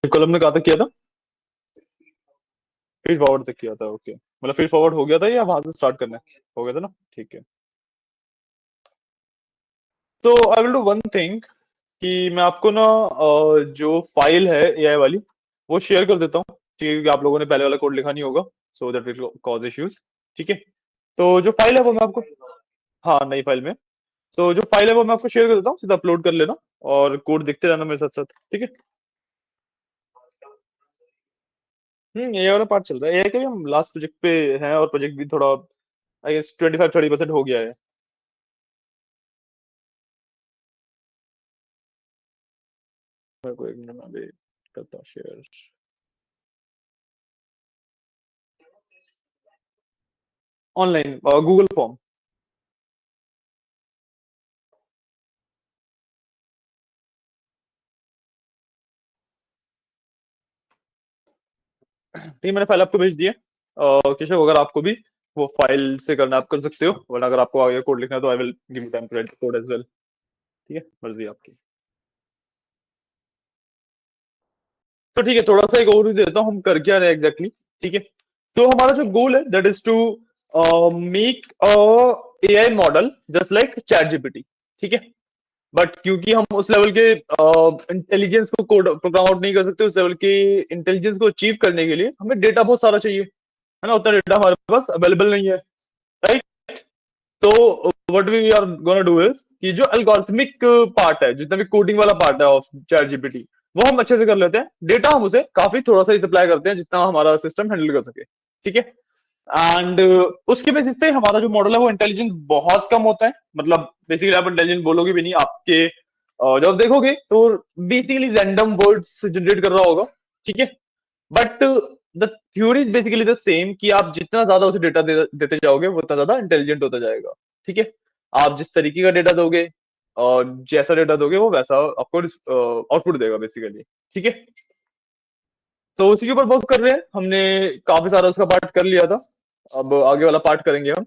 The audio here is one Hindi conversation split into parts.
कॉलम में कहाँ तक किया था? फीड फॉरवर्ड तक किया था, ओके। मतलब फीड फॉरवर्ड हो गया था या वहां से स्टार्ट करना है? हो गया था ना, ठीक है। तो I will do one thing कि मैं आपको ना जो फाइल है एआई वाली वो शेयर कर देता हूँ, क्योंकि आप लोगों ने पहले वाला कोड लिखा नहीं होगा, so that will cause issues. ठीक है, तो जो फाइल है वो मैं आपको, हाँ नई फाइल में, तो जो फाइल है वो मैं आपको शेयर कर देता हूँ, सीधा अपलोड कर लेना और कोड देखते रहना मेरे साथ साथ, ठीक है। ये वाला पार्ट चल रहा है, एआई का भी हम लास्ट प्रोजेक्ट पे हैं और प्रोजेक्ट भी थोड़ा आई गेस 25-30% हो गया है। मेरे को एक मिनट में अभी करता हूँ शेयर। Online Google form. ठीक है, मैंने फाइल आपको भेज दिया। केशव, अगर आपको भी वो फाइल से करना आप कर सकते हो, वरना अगर आपको आगे कोड लिखना है तो I will give you time to write code as well. ठीक है, मर्जी है आपकी। तो ठीक है, थोड़ा सा एक ओवरव्यू देता हूँ हम कर क्या रहे हैं एग्जैक्टली। ठीक है, तो हमारा जो गोल है that is to make a AI model just like ChatGPT. ठीक है, बट क्योंकि हम उस लेवल के इंटेलिजेंस को कोड प्रोग्राम आउट नहीं कर सकते, उस लेवल के इंटेलिजेंस को अचीव करने के लिए हमें डेटा बहुत सारा चाहिए, है ना, उतना डेटा हमारे पास अवेलेबल नहीं है, राइट। तो what we are gonna do is कि जो एल्गोरिथमिक पार्ट है, जितना भी कोडिंग वाला पार्ट है ऑफ चैट जीपीटी, वो हम अच्छे से कर लेते हैं, डेटा हम उसे काफी थोड़ा सा ही सप्लाई करते हैं जितना हमारा सिस्टम हैंडल कर सके। ठीक है, एंड उसके बेसिस पे हमारा जो मॉडल है वो इंटेलिजेंस बहुत कम होता है, मतलब बेसिकली आप इंटेलिजेंट बोलोगे भी नहीं, आपके जब देखोगे तो बेसिकली रैंडम वर्ड्स जनरेट कर रहा होगा। ठीक है, but the theory is basically the same कि आप जितना ज्यादा उसे डेटा देते जाओगे वो उतना ज्यादा इंटेलिजेंट होता जाएगा। ठीक है, आप जिस तरीके का डेटा दोगे और जैसा डेटा दोगे वो वैसा आपको आउटपुट देगा बेसिकली। ठीक है, तो उसी के ऊपर वर्क कर रहे हैं हमने, काफी सारा उसका पार्ट कर लिया था, अब आगे वाला पार्ट करेंगे हम।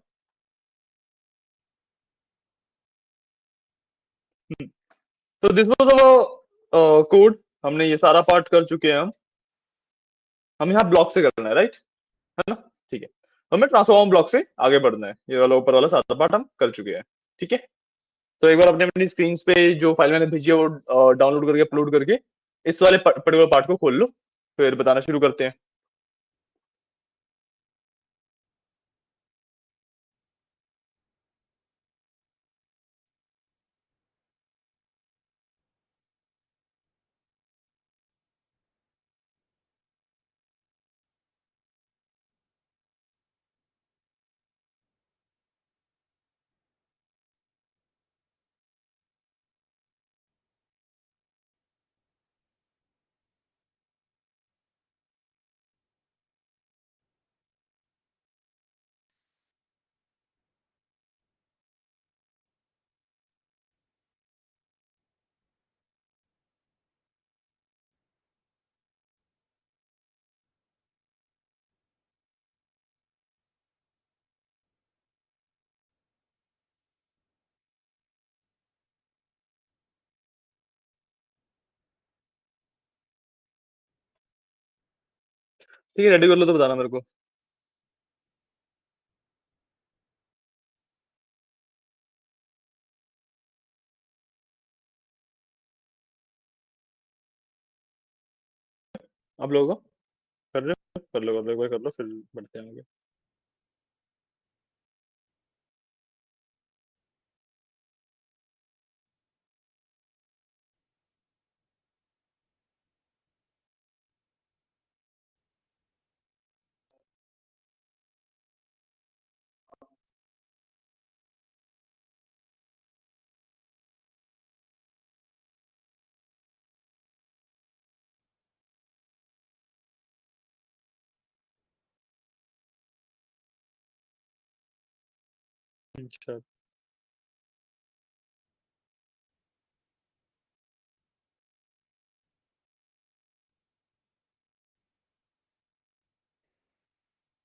तो दिस वाज अवर कोड, हमने ये सारा पार्ट कर चुके हैं हम यहाँ ब्लॉक से करना है, राइट, है ना। ठीक है, हमें ट्रांसफॉर्म ब्लॉक से आगे बढ़ना है, ये वाला ऊपर वाला सारा पार्ट हम कर चुके हैं। ठीक है, तो एक बार अपने अपनी स्क्रीन पे जो फाइल मैंने भेजी है वो डाउनलोड करके अपलोड करके इस वाले पर्टिकुलर पार्ट को खोल लो, फिर बताना शुरू करते हैं। ठीक है, रेडी कर लो तो बताना मेरे को। आप लोगों का कर रहे हो, कर लो एक बार कर लो, फिर बढ़ते हैं आगे। अच्छा।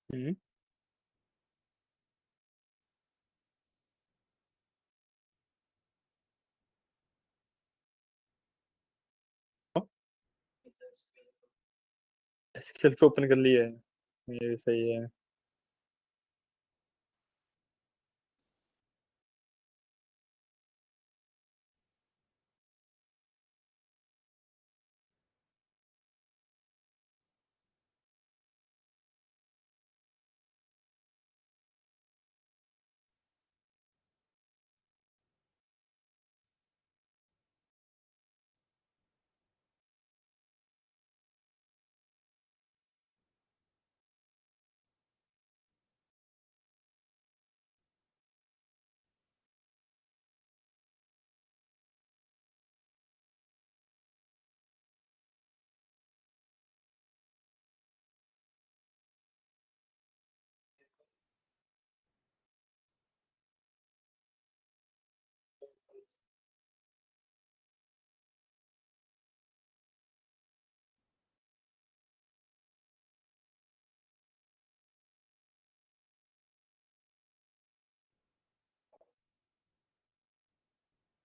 हम्म। एसक्यूएल पे ओपन कर लिया है, ये भी सही है।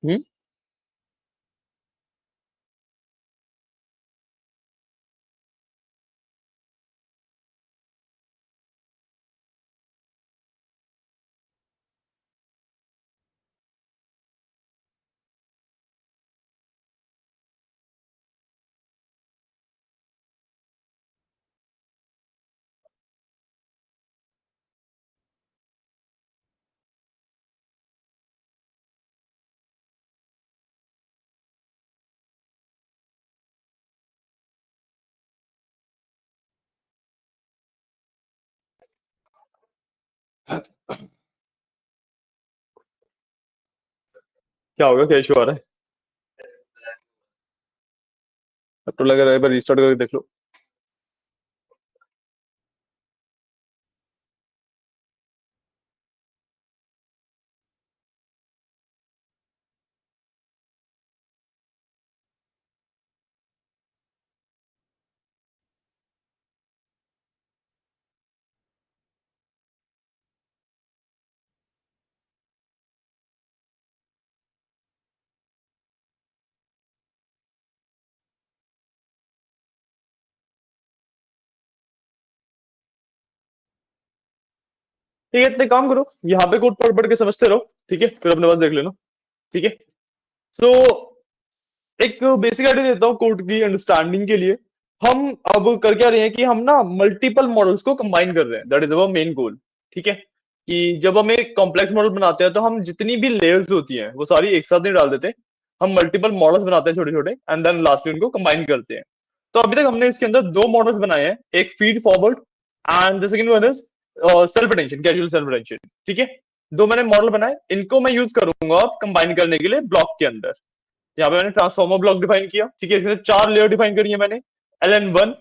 हम्म। क्या होगा, क्या इशू आ रहा है? अब तो लग रहा है, एक बार रिस्टार्ट करके देख लो। ठीक है, इतने काम करो, यहाँ पे कोड पढ़ पढ़ के समझते रहो, ठीक है, फिर अपने पास देख लेना। ठीक है। सो एक बेसिक आइडिया देता हूँ कोड की अंडरस्टैंडिंग के लिए। हम अब कर क्या रहे हैं कि हम ना मल्टीपल मॉडल्स को कंबाइन कर रहे हैं, that is our main goal. ठीक है, कि जब हम एक कॉम्प्लेक्स मॉडल बनाते हैं तो हम जितनी भी लेयर्स होती हैं वो सारी एक साथ नहीं डाल देते, हम मल्टीपल मॉडल्स बनाते हैं छोटे छोटे, एंड देन लास्टली उनको कंबाइन करते हैं। तो अभी तक हमने इसके अंदर दो मॉडल्स बनाए हैं, एक feed forward and the second one is self attention, casual self attention. ठीक है, दो मैंने मॉडल बनाए, इनको मैं यूज करूंगा अब कंबाइन करने के लिए ब्लॉक के अंदर। यहाँ पे मैंने ट्रांसफॉर्मर ब्लॉक डिफाइन किया, ठीक है, इसमें चार लेयर डिफाइन करी है मैंने। LN1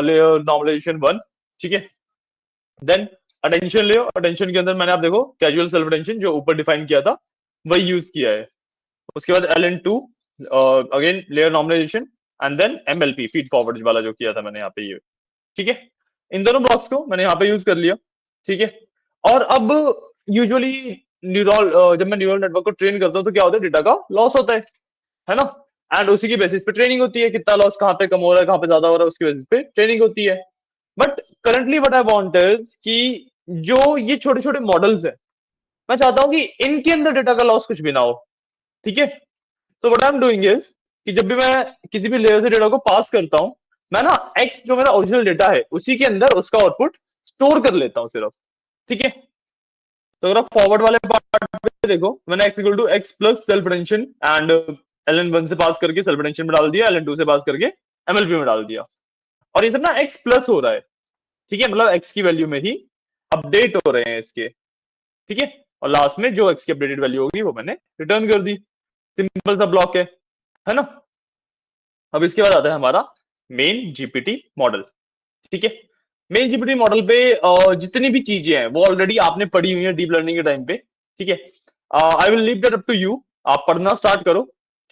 लेयर नॉर्मलाइजेशन वन, ठीक है। देन अटेंशन लेयर, अटेंशन के अंदर मैंने, आप देखो, कैजुअल सेल्फ अटेंशन जो ऊपर डिफाइन किया था वही यूज किया है। उसके बाद LN2 again layer normalisation, and then MLP feed forward वाला जो किया था मैंने यहाँ पे, ये। ठीक है, इन दोनों ब्लॉक्स को मैंने यहाँ पे यूज कर लिया। ठीक है, और अब यूजुअली न्यूरल जब मैं न्यूरल नेटवर्क को ट्रेन करता हूँ तो क्या होता है, डेटा का लॉस होता है ना। एंड उसी की बेसिस पे ट्रेनिंग होती है, कितना लॉस कहाँ पे कम हो रहा है, कहाँ पे ज्यादा हो रहा है, उसकी बेसिस पे ट्रेनिंग होती है। But currently what I want is कि जो ये छोटे छोटे मॉडल्स हैं, मैं चाहता हूँ कि इनके अंदर डेटा का लॉस कुछ भी ना हो। ठीक है, तो what I am doing is कि जब भी मैं किसी भी लेयर से डेटा को पास करता हूँ, मैं ना एक्स जो मेरा ओरिजिनल डेटा है उसी के अंदर उसका आउटपुट स्टोर कर लेता हूँ सिर्फ। ठीक है, तो अगर आप फॉरवर्ड वाले पार्ट पे देखो, मैंने x equal to x plus self attention and LN1 से पास करके सेल्फ अटेंशन में डाल दिया, LN2 से पास करके MLP में डाल दिया, और ये सब ना एक्स प्लस हो रहा है। ठीक है, मतलब एक्स की वैल्यू में ही अपडेट हो रहे हैं इसके। ठीक है, और लास्ट में जो एक्स की अपडेटेड वैल्यू होगी वो मैंने रिटर्न कर दी। सिंपल सा ब्लॉक है ना। अब इसके बाद आता है हमारा मेन जीपीटी मॉडल। ठीक है, मेन जीपीटी मॉडल पे जितनी भी चीजें हैं वो ऑलरेडी आपने पढ़ी हुई है डीप लर्निंग के टाइम पे। ठीक है, I will leave that up to you, आप पढ़ना स्टार्ट करो।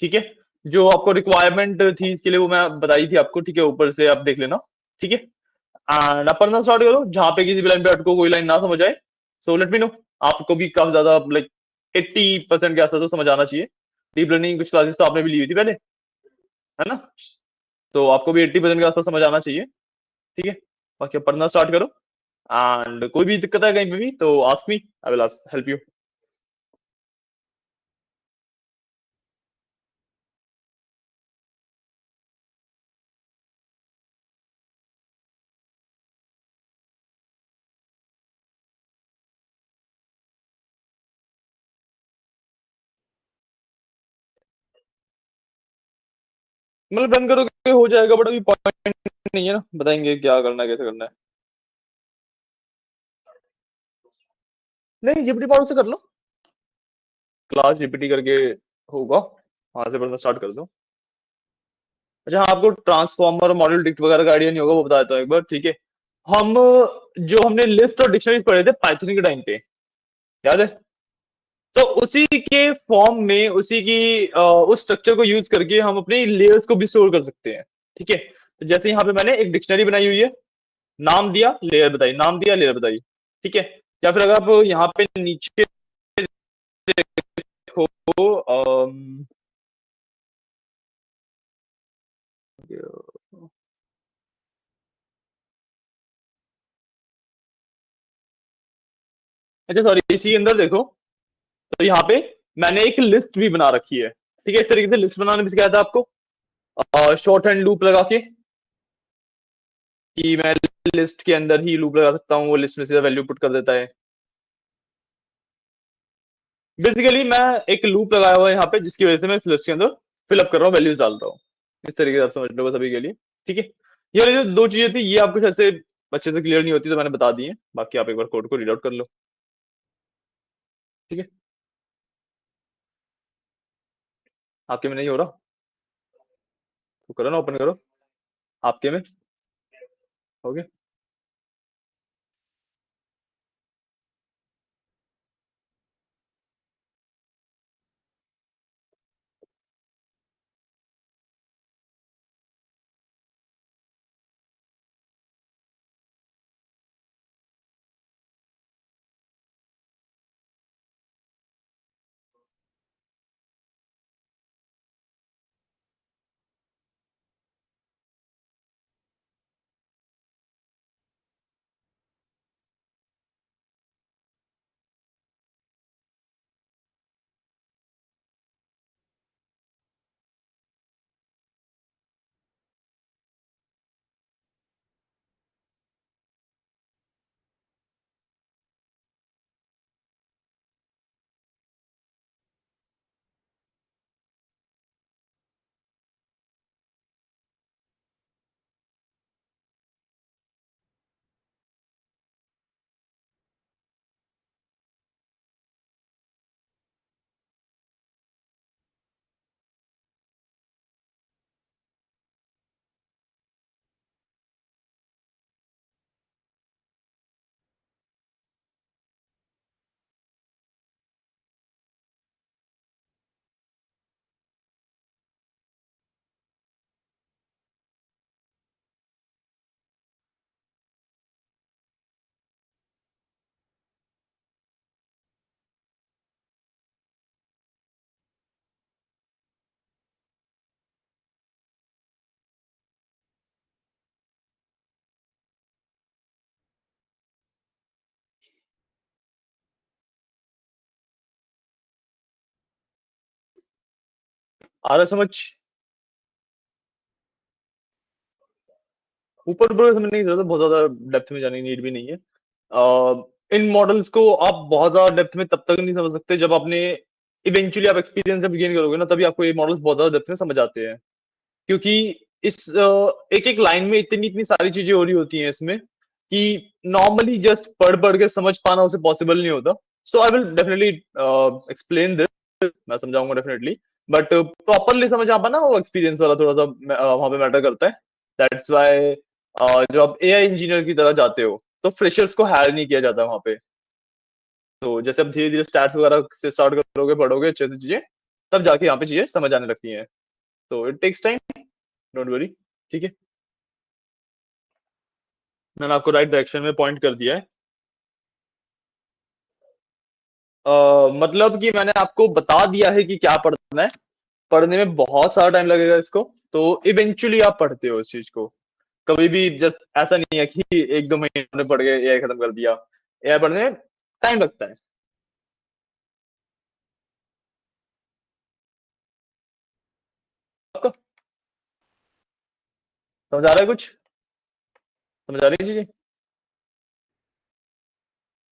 ठीक है, जो आपको रिक्वायरमेंट थी इसके लिए वो मैं बताई थी आपको, ठीक है, ऊपर से आप देख लेना। ठीक है, एंड आप पढ़ना स्टार्ट करो, जहां पे किसी भी लाइन पे आपको कोई लाइन ना समझ आए, सो लेट मी नो। आपको भी काफी ज्यादा लाइक 80% के आसपास तो समझ आना चाहिए। डीप लर्निंग कुछ क्लासेस तो आपने भी ली हुई थी पहले, है ना, तो आपको भी 80% के आसपास समझ आना चाहिए। ठीक है, बाकी आप पढ़ना स्टार्ट करो। एंड कोई भी दिक्कत है कहीं पे भी तो ask me, I will help you. मतलब रन करोगे हो जाएगा, बट अभी पॉइंट नहीं है ना, बताएंगे क्या करना है कैसे करना है। नहीं, जीपीटी पावर से कर लो, क्लास जीपीटी करके होगा, वहां से पढ़ना स्टार्ट कर दो। अच्छा हाँ, आपको ट्रांसफॉर्मर और मॉड्यूल डिक्ट वगैरह का आइडिया नहीं होगा, वो बता देता हूँ एक बार, ठीक है। हम जो हमने लिस्ट और डिक्शनरी पढ़े थे पाइथन के टाइम पे, याद है? तो उसी के फॉर्म में उसी की उस स्ट्रक्चर को यूज करके हम अपने लेयर्स को भी स्टोर कर सकते हैं। ठीक है, तो जैसे यहाँ पे मैंने एक डिक्शनरी बनाई हुई है, नाम दिया लेयर बताई, नाम दिया लेयर बताई। ठीक है, या फिर अगर आप यहाँ पे नीचे देखो, अच्छा सॉरी, इसी के अंदर देखो, तो यहाँ पे मैंने एक लिस्ट भी बना रखी है। ठीक है, इस तरीके से लिस्ट बनाने में सिखाया था आपको, शॉर्ट हैंड लूप लगा के, कि मैं लिस्ट के अंदर ही लूप लगा सकता हूँ, वो लिस्ट में सीधा वैल्यू पुट कर देता है। बेसिकली मैं एक लूप लगाया हुआ है यहाँ पे, जिसकी वजह से मैं इस लिस्ट के अंदर फिलअप कर रहा हूँ, वैल्यूज डाल रहा हूँ। इस तरीके से आप समझ लो बस अभी के लिए। ठीक है, ये वाली जो दो चीजें थी ये आपको शायद से अच्छे से क्लियर नहीं होती, तो मैंने बता दी है, बाकी आप एक बार कोड को रीड आउट कर लो। ठीक है, आपके में नहीं हो रहा तो करो ना, ओपन करो आपके में। हो गया? आ रहा समझ? ऊपर ऊपर समझने की जरूरत है, बहुत ज्यादा डेप्थ में जाने की नीड भी नहीं है। इन मॉडल्स को आप बहुत ज्यादा डेप्थ में तब तक नहीं समझ सकते जब आपने इवेंचुअली आप एक्सपीरियंस जब गेन करोगे ना, तभी आपको ये मॉडल्स बहुत ज्यादा डेप्थ में समझ आते हैं। क्योंकि इस एक एक लाइन में इतनी इतनी सारी चीजें हो रही होती हैं इसमें, कि नॉर्मली जस्ट पढ़ पढ़ के समझ पाना उसे पॉसिबल नहीं होता। So I will definitely explain this, मैं समझाऊंगा डेफिनेटली, बट प्रॉपरली समझ आ पाना वो एक्सपीरियंस वाला थोड़ा सा वहां पे मैटर करता है। दैट्स वाई जब आप एआई इंजीनियर की तरह जाते हो तो फ्रेशर्स को हायर नहीं किया जाता वहां पे। तो जैसे आप धीरे धीरे स्टार्ट वगैरह से स्टार्ट करोगे, पढ़ोगे अच्छे से चीजें, तब जाके यहाँ पे चीजें समझ आने लगती हैं। तो it takes time, don't worry. ठीक है, मैंने आपको राइट डायरेक्शन में पॉइंट कर दिया है। मतलब कि मैंने आपको बता दिया है कि क्या पढ़ना है। पढ़ने में बहुत सारा टाइम लगेगा इसको, तो इवेंचुअली आप पढ़ते हो इस चीज को। कभी भी जस्ट ऐसा नहीं है कि 1-2 महीने में पढ़ गए एआई खत्म कर दिया। एआई पढ़ने में टाइम लगता है आपको। समझ आ रहा है कुछ? समझ आ रही है चीजें?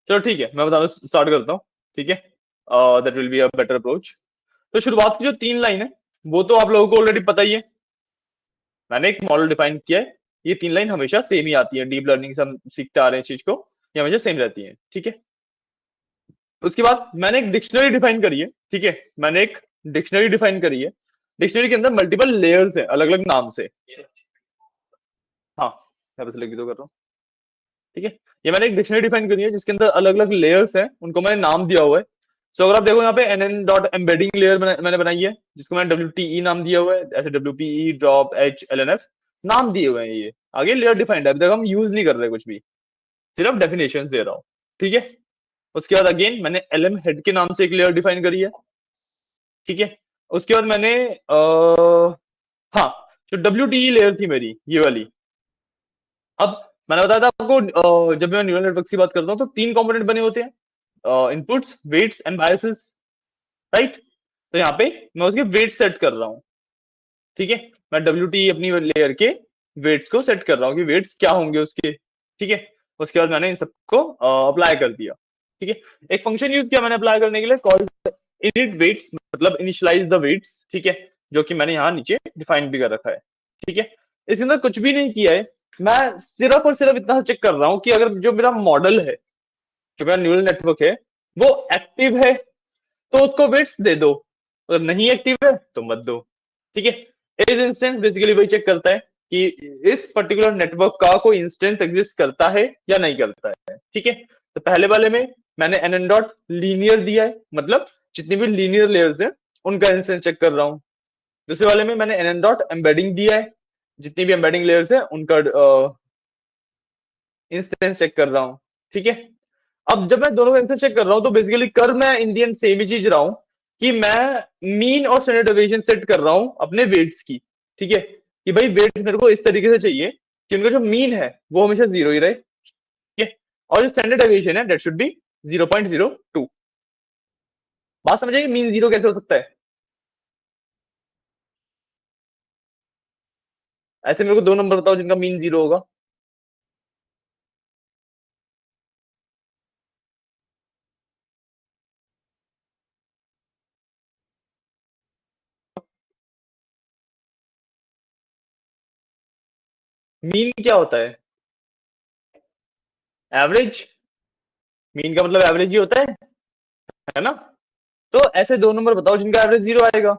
चलो ठीक है, मैं बताना स्टार्ट करता हूँ। ठीक है, that will be a better approach. तो शुरुआत की जो 3 लाइन है वो तो आप लोगों को ऑलरेडी पता ही है। मैंने एक मॉडल डिफाइन किया है, ये 3 लाइन हमेशा सेम ही आती है, डीप लर्निंग से हम सीखते आ रहे हैं चीज को, ये हमेशा सेम रहती है। ठीक है, उसके बाद मैंने एक डिक्शनरी डिफाइन करी है। ठीक है, मैंने एक डिक्शनरी डिफाइन करी है। डिक्शनरी के अंदर मल्टीपल लेयर्स है अलग अलग नाम से। हाँ, मैं बस लिख दो कर रहा हूँ। ठीक है, ये मैंने एक डिक्शनरी डिफाइन करी है जिसके अंदर अलग अलग लेयर्स हैं, उनको मैंने नाम दिया हुआ है। सो अगर आप देखो यहाँ पे एन डॉट एम्बेडिंग लेयर मैंने बनाई है जिसको मैंने डब्ल्यू नाम दिया हुआ है, ऐसे W drop H L N F नाम दिए हुए हैं। ये आगे लेयर डिफाइंड है, अभी तक हम यूज नहीं कर रहे कुछ भी, सिर्फ डेफिनेशन दे रहा हूँ। ठीक है, उसके बाद अगेन मैंने एल एम हेड के नाम से एक लेयर डिफाइन करी है। ठीक है, उसके बाद मैंने हाँ, जो डब्ल्यू लेयर थी मेरी ये वाली। अब मैंने बताया था आपको, जब मैं न्यूरल नेटवर्क की बात करता हूँ तो 3 कंपोनेंट बने होते हैं, inputs weights and biases, right. तो यहाँ पे मैं उसके वेट सेट कर रहा हूँ। ठीक है, मैं डब्ल्यू अपनी लेयर के वेट्स को सेट कर रहा हूँ कि वेट्स क्या होंगे उसके। ठीक है, उसके बाद मैंने इन सबको अप्लाई कर दिया। ठीक है, एक फंक्शन यूज किया मैंने अप्लाई करने के लिए, कॉल्ड इनिट वेट्स, मतलब इनिशियलाइज द वेट्स। ठीक है, जो कि मैंने यहाँ नीचे डिफाइन भी कर रखा है। ठीक है, इसके अंदर कुछ भी नहीं किया है, मैं सिर्फ और सिर्फ इतना चेक कर रहा हूँ कि अगर जो मेरा मॉडल है, जो मेरा न्यूरल नेटवर्क है, वो एक्टिव है तो उसको वेट्स दे दो, अगर नहीं एक्टिव है तो मत दो। ठीक है, एज इंस्टेंस बेसिकली वही चेक करता है कि इस पर्टिकुलर नेटवर्क का कोई इंस्टेंस एग्जिस्ट करता है या नहीं करता है। ठीक है, तो पहले वाले में मैंने एन एन डॉट लीनियर दिया है, मतलब जितनी भी लीनियर लेयर्स है उनका इंस्टेंस चेक कर रहा हूँ। दूसरे वाले में मैंने एन एन डॉट एम्बेडिंग दिया है, जितनी भी एम्बेडिंग लेयर्स है उनका इंस्टेंस चेक कर रहा हूँ। ठीक है, अब जब मैं दोनों का आंसर चेक कर रहा हूं तो बेसिकली कर मैं इन दी एंड सेम ही चीज रहा हूं कि मैं मीन और स्टैंडर्ड डेविएशन सेट कर रहा हूं अपने वेट्स की। ठीक है, कि भाई वेट मेरे को इस तरीके से चाहिए कि उनका जो मीन है वो हमेशा 0 ही रहे। ठीक है, और जो स्टैंडर्ड डेविएशन है दैट शुड बी 0.02। बात समझिए मीन 0 कैसे हो सकता है? ऐसे मेरे को 2 नंबर बताओ जिनका मीन 0 होगा। मीन क्या होता है? एवरेज। मीन का मतलब एवरेज ही होता है ना? तो ऐसे 2 नंबर बताओ जिनका एवरेज 0 आएगा।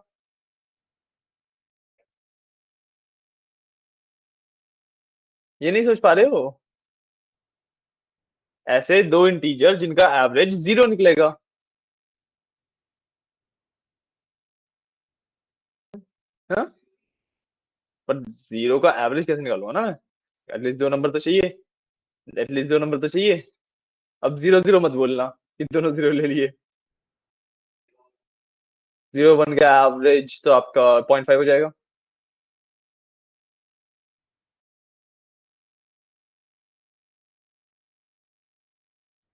ये नहीं सोच पा रहे हो? ऐसे 2 इंटीजर जिनका एवरेज 0 निकलेगा। हाँ, पर 0 का एवरेज कैसे निकालूंगा ना मैं? एटलीस्ट 2 नंबर तो चाहिए, एटलीस्ट 2 नंबर तो चाहिए। अब 0 0 मत बोलना कि दोनों 0 ले लिए। 0 1 का एवरेज तो आपका 0.5 हो जाएगा।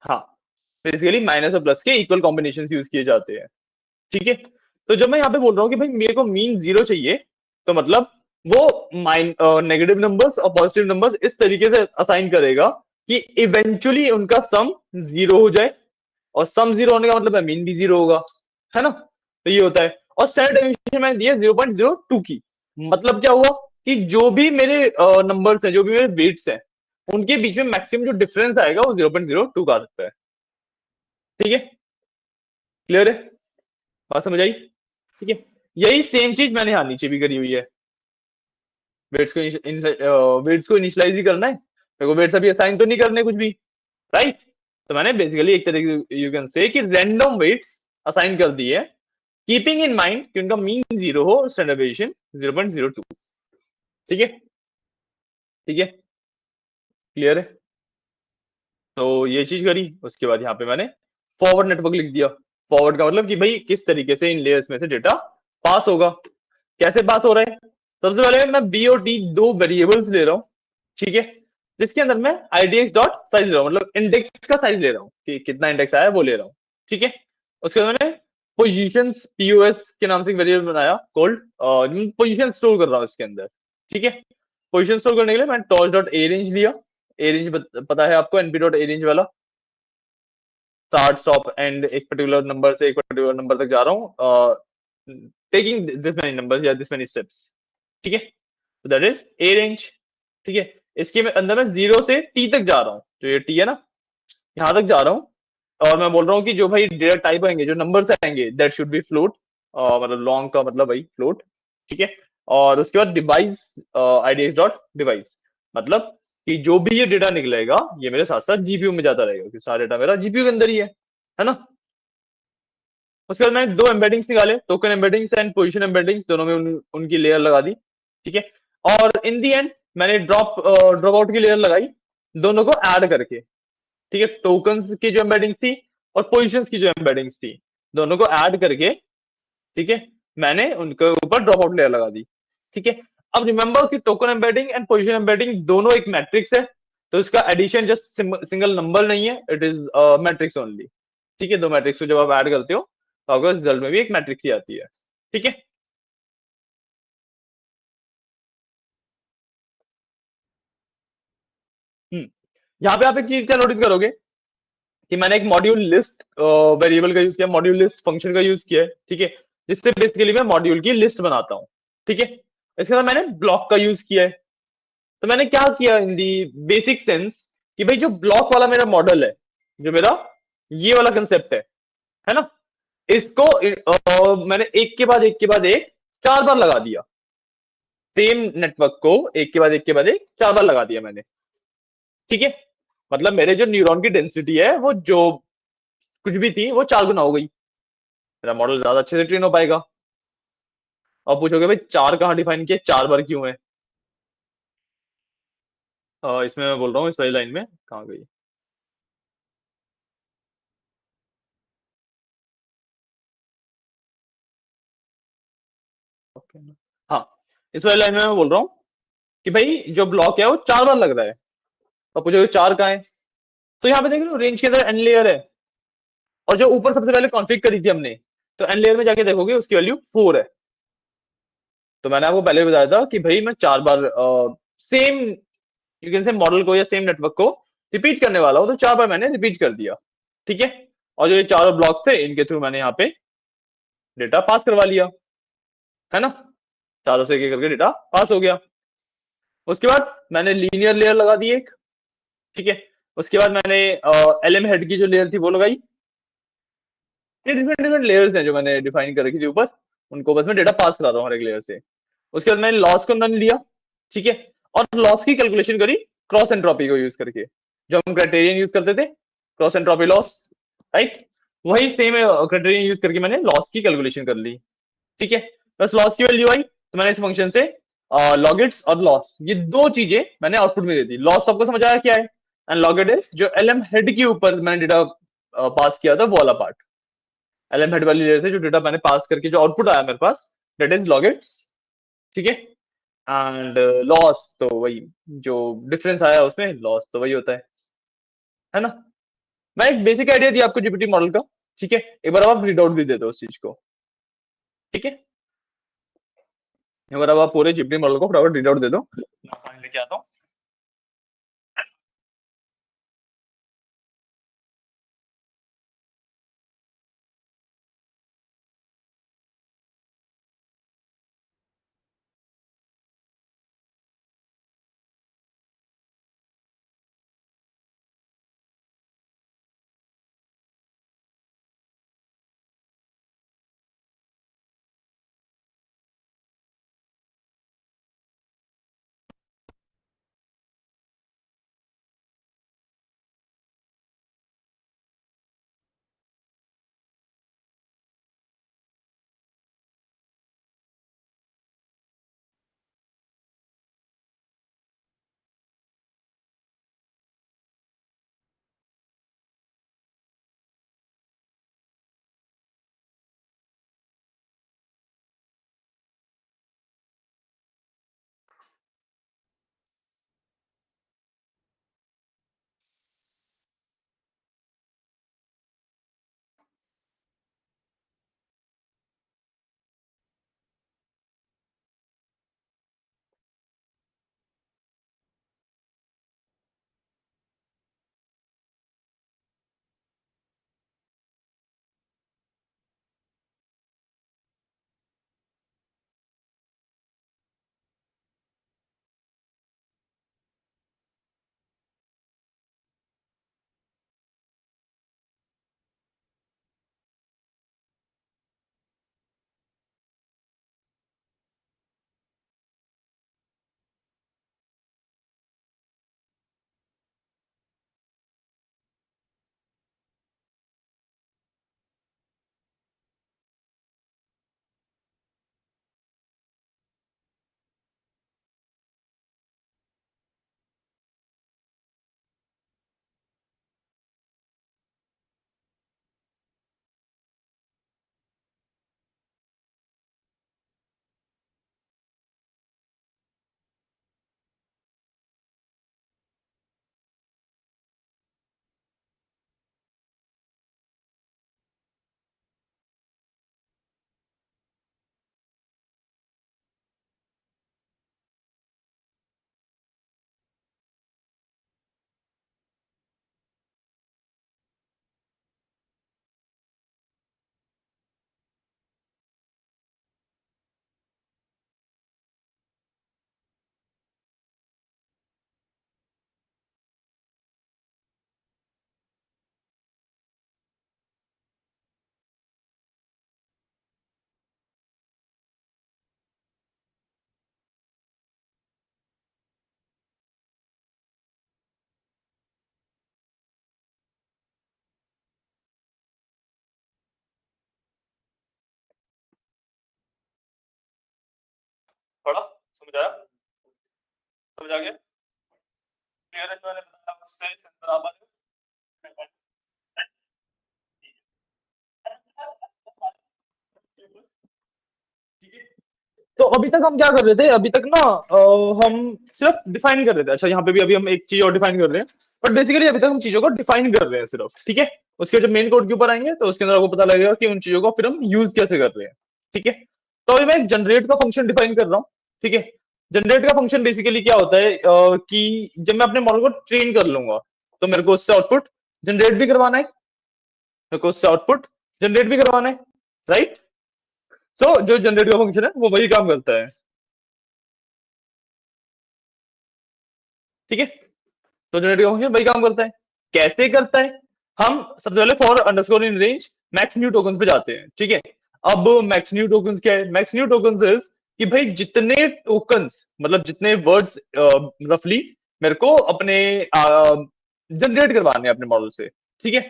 हाँ, बेसिकली माइनस और प्लस के इक्वल कॉम्बिनेशन यूज किए जाते हैं। ठीक है, तो जब मैं यहाँ पे बोल रहा हूँ कि भाई मेरे को मीन 0 चाहिए, तो मतलब वो नेगेटिव नंबर्स और पॉजिटिव नंबर्स इस तरीके से असाइन करेगा कि इवेंचुअली उनका सम 0 हो जाए, और सम 0 होने का मतलब है मीन भी 0 होगा, है ना? तो ये होता है। और स्टैंडर्ड डेविएशन मैंने दिया 0.02 की। मतलब क्या हुआ कि जो भी मेरे नंबर्स हैं, जो भी मेरे वेट्स हैं, उनके बीच में मैक्सिमम जो डिफरेंस आएगा वो 0.02 का आ सकता है। ठीक है, क्लियर है? बात समझ आई? ठीक है, यही सेम चीज मैंने यहाँ नीचे भी करी हुई है। वेट्स को इनिशियलाइज ही करना है, मेरे को वेट्स अभी असाइन तो नहीं करने कुछ भी, राइट। तो मैंने बेसिकली एक तरीके यू कैन से कि रैंडम वेट्स असाइन कर दिए, कीपिंग इन माइंड कि उनका मीन 0 हो, स्टैंडर्ड डेविएशन 0.02। ठीक है, ठीक है, क्लियर है? तो ये चीज करी, उसके बाद यहाँ पे मैंने फॉरवर्ड नेटवर्क लिख दिया। फॉरवर्ड का मतलब कि भाई किस तरीके से इन लेयर्स में से डेटा पास होगा, कैसे पास हो रहा है। सबसे पहले मैं बी और टी 2 वेरिएबल्स ले रहा हूँ। ठीक है, जिसके अंदर मैं आईडीएक्स डॉट साइज ले रहा हूँ, मतलब इंडेक्स का साइज ले रहा हूँ कि कितना इंडेक्स आया वो ले रहा हूँ। ठीक है, उसके बाद मैंने पोजीशंस पीओएस के नाम से एक वेरिएबल बनाया कोल्ड, पोजीशन स्टोर कर रहा हूँ इसके अंदर। ठीक है, पोजीशन स्टोर करने के लिए मैंने टॉस डॉट ए रेंज लिया। ए रेंज पता है आपको, एनपी डॉट ए रेंज वाला, स्टार्ट स्टॉप एंड एक पर्टिकुलर नंबर से एक पर्टिकुलर नंबर तक जा रहा हूँ, टेकिंग दिस मेनी नंबर्स या दिस मेनी स्टेप्स। ठीक है, दैट इज ए रेंज। ठीक है, इसके में अंदर मैं जीरो से टी तक जा रहा हूँ, जो ये टी है ना, यहां तक जा रहा हूँ। और मैं बोल रहा हूँ कि जो भाई डेटा टाइप आएंगे, जो नंबर्स आएंगे, दैट शुड बी फ्लोट, मतलब लॉन्ग का मतलब भाई फ्लोट। ठीक है, और उसके बाद डिवाइस, आईडीएक्स डॉट डिवाइस, मतलब कि जो भी ये डेटा निकलेगा ये मेरे साथ साथ जीपीयू में जाता रहेगा, क्योंकि सारा डेटा मेरा जीपीयू के अंदर ही है ना। उसके बाद मैंने दो एम्बेडिंग्स निकाले, token embeddings and position embeddings, दोनों में उनकी लेयर लगा दी। ठीक है, और इन दी एंड मैंने ड्रॉप आउट की लेयर लगाई, दोनों को ऐड करके। ठीक है, टोकन्स की जो एम्बेडिंग्स थी और पोजीशंस की जो एम्बेडिंग्स थी, दोनों को ऐड करके, ठीक है, मैंने उनके ऊपर ड्रॉप आउट लेयर लगा दी। ठीक है, अब रिमेंबर कि token embedding and position embedding दोनों एक मैट्रिक्स है, तो इसका एडिशन जस्ट सिंगल नंबर नहीं है, इट इज मैट्रिक्स ओनली। ठीक है, दो मैट्रिक्स को जब आप ऐड करते हो तो आपको रिजल्ट में भी एक मैट्रिक्स ही आती है। ठीक है। यहाँ पे आप एक चीज क्या नोटिस करोगे कि मैंने एक मॉड्यूल लिस्ट वेरिएबल का यूज किया, मॉड्यूल लिस्ट फंक्शन का यूज किया है। ठीक है, जिससे बेसिकली मैं मॉड्यूल की लिस्ट बनाता हूँ। ठीक है, इसके बाद मैंने ब्लॉक का यूज किया है। तो मैंने क्या किया इन दी बेसिक सेंस कि भाई जो ब्लॉक वाला मेरा मॉडल है, जो मेरा ये वाला कंसेप्ट है ना, इसको मैंने एक के बाद एक के बाद एक चार बार लगा दिया। सेम नेटवर्क को एक के बाद एक के बाद एक चार बार लगा दिया मैंने। ठीक है, मतलब मेरे जो न्यूरॉन की डेंसिटी है वो जो कुछ भी थी वो चार गुना हो गई, मेरा मॉडल ज्यादा अच्छे से ट्रेन हो पाएगा। अब पूछोगे भाई चार कहाँ डिफाइन किया, चार बार क्यों है? इसमें मैं बोल रहा हूँ इस वाली लाइन में कहाँ गई। ओके, हाँ, इस वाली लाइन में मैं बोल रहा हूँ कि भाई जो ब्लॉक है वो चार बार लग रहा है। अब पूछोगे चार कहाँ है, तो यहाँ पे देख रहे हो रेंज के अंदर एन लेयर है, और जो ऊपर सबसे पहले कॉन्फ़िग करी थी हमने, तो एन लेयर में जाके देखोगे उसकी वैल्यू फोर है। तो मैंने आपको पहले भी बताया था कि भाई मैं चार बार same, you can say model को या सेम नेटवर्क को रिपीट करने वाला हूं, तो चार बार मैंने रिपीट कर दिया। ठीक है, और जो ये चारों ब्लॉक थे इनके थ्रू मैंने यहाँ पे डेटा पास करवा लिया, है ना, चारों से एक एक करके डेटा पास हो गया। उसके बाद मैंने लीनियर लेयर लगा दी एक। ठीक है, उसके बाद मैंने एल एम हेड की जो लेयर थी वो लगाई। ये डिफरेंट डिफरेंट लेयर्स हैं जो मैंने डिफाइन कर रखी थी ऊपर, उनको बस मैं डेटा पास करा रहा हूँ हर एक लेयर से। उसके बाद मैंने लॉस को नन लिया। ठीक है, और लॉस की कैलकुलेशन करी क्रॉस एंट्रोपी को यूज करके, जो हम क्राइटेरियन यूज करते थे, क्रॉस एंट्रोपी लॉस, राइट, वही सेम क्राइटेरियन यूज करके मैंने लॉस की कैलकुलेशन कर ली। ठीक है, बस लॉस की वैल्यू आई तो मैंने इस फंक्शन से लॉगिट्स और लॉस, ये दो चीजें मैंने आउटपुट में दे दी। लॉस सबको समझ आया क्या है, एंड लॉगिट इज जो एलएम हेड के ऊपर मैंने डेटा पास किया था वो वाला पार्ट। एलएम हेड वाली लेयर से जो डेटा मैंने पास करके जो आउटपुट आया मेरे पास, दैट इज लॉगिट्स। ठीक है, एंड लॉस तो वही, जो डिफरेंस आया उसमें लॉस तो वही होता है ना। मैं एक बेसिक आइडिया दिया आपको जीपीटी मॉडल का। ठीक है, एक बार आप रीड आउट भी दे दो उस चीज को। ठीक है, एक बार अब आप पूरे जीपीटी मॉडल को फटाफट रीड आउट दे दो, मैं पानी लेके आता हूँ। समझ आया? समझ आ गया? क्लियर है जो मैंने बताया उससे बराबर है? ठीक है। तो अभी तक हम क्या कर रहे थे? अभी तक ना हम सिर्फ डिफाइन कर रहे थे। अच्छा, यहाँ पे भी अभी हम एक चीज और डिफाइन कर रहे हैं, बट बेसिकली अभी तक हम चीजों को डिफाइन कर रहे हैं सिर्फ। ठीक है। उसके जब मेन कोड के ऊपर आएंगे तो उसके अंदर आपको पता लगेगा कि उन चीजों को फिर हम यूज कैसे कर रहे हैं। ठीक है। तो अभी मैं एक जनरेट का फंक्शन डिफाइन कर रहा हूँ। ठीक है। जनरेट का फंक्शन बेसिकली क्या होता है कि जब मैं अपने मॉडल को ट्रेन कर लूंगा तो मेरे को उससे आउटपुट जनरेट भी करवाना है, मेरे को उससे आउटपुट जनरेट भी करवाना है। राइट। सो जो जनरेट का फंक्शन है वो वही काम करता है। ठीक है। तो जनरेट का फंक्शन वही काम करता है। कैसे करता है? हम सबसे पहले for underscore in range max new token पे जाते हैं। ठीक है। अब मैक्स न्यू टोकन क्या है? मैक्स न्यू टोकन इज कि भाई जितने टोकन्स, मतलब जितने वर्ड्स रफली मेरे को अपने जनरेट करवाने हैं अपने मॉडल से। ठीक है।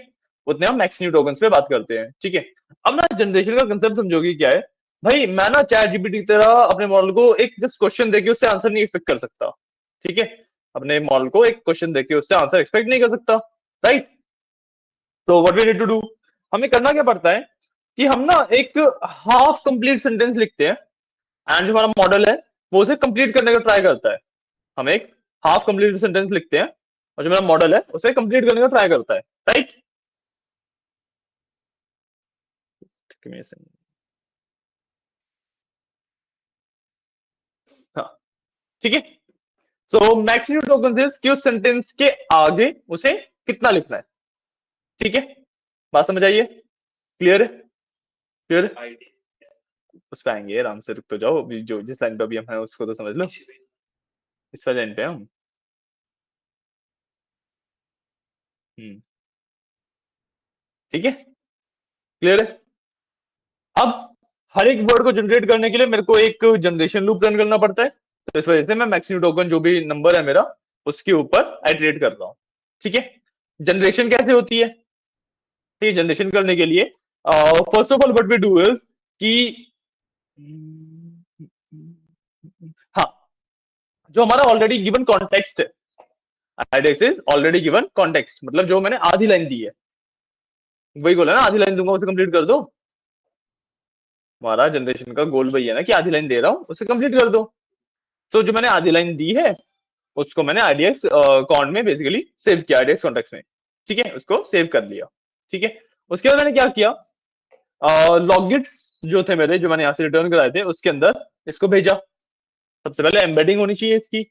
उतने हम मैक्स न्यू टोकन पे बात करते हैं। ठीक है। अब ना जनरेशन का कंसेप्ट समझोगे क्या है? भाई मैं ना चैट जीपीटी की तरह अपने मॉडल को एक जस्ट क्वेश्चन देके उससे आंसर नहीं एक्सपेक्ट कर सकता। ठीक है। अपने मॉडल को एक क्वेश्चन देके उससे आंसर एक्सपेक्ट नहीं कर सकता। राइट। तो what we need to do, हमें करना क्या पड़ता है कि हम ना एक हाफ कंप्लीट सेंटेंस लिखते हैं एंड जो हमारा मॉडल है वो उसे कंप्लीट करने का ट्राई करता है। हम एक हाफ कंप्लीट सेंटेंस लिखते हैं और जो मेरा मॉडल है उसे कंप्लीट करने का ट्राई करता है। राइट। हाँ। ठीक है। सो मैक्स न्यू टोकन कि उस सेंटेंस के आगे उसे कितना लिखना है। ठीक है। बात समझ आइए? क्लियर है? क्लियर है? उस पे आएंगे, आराम से रुक तो जाओ। अभी जो जिस लाइन पे अभी हम हैं उसको तो समझ लो। इस वाले लाइन पे हम। हम्म। ठीक है। क्लियर है? अब हर एक वर्ड को जनरेट करने के लिए मेरे को एक जनरेशन लूप रन करना पड़ता है। तो इस वजह से मैं मैक्सिमम टोकन जो भी नंबर है मेरा उसके ऊपर आइटरेट कर रहा हूँ। ठीक है। जनरेशन कैसे होती है? ठीक है। जनरेशन करने के लिए first of all what we do is कि हाँ, जो हमारा ऑलरेडी गिवन कॉन्टेक्स्ट है, idx is already given context, मतलब जो मैंने आधी लाइन दी है वही बोला ना, आधी लाइन दूंगा उसे कंप्लीट कर दो। हमारा जनरेशन का गोल वही है ना कि आधी लाइन दे रहा हूं उसे कंप्लीट कर दो। तो जो मैंने आधी लाइन दी है उसको मैंने आईडीएक्स कॉन्ट में बेसिकली सेव किया, आईडीएक्स कॉन्टेक्स्ट में। ठीक है। उसको सेव कर लिया। ठीक है। उसके बाद मैंने क्या किया, लॉगिट्स जो थे मेरे, जो मैंने यहाँ से रिटर्न कराए थे उसके अंदर इसको भेजा। सबसे पहले एम्बेडिंग होनी चाहिए इसकी,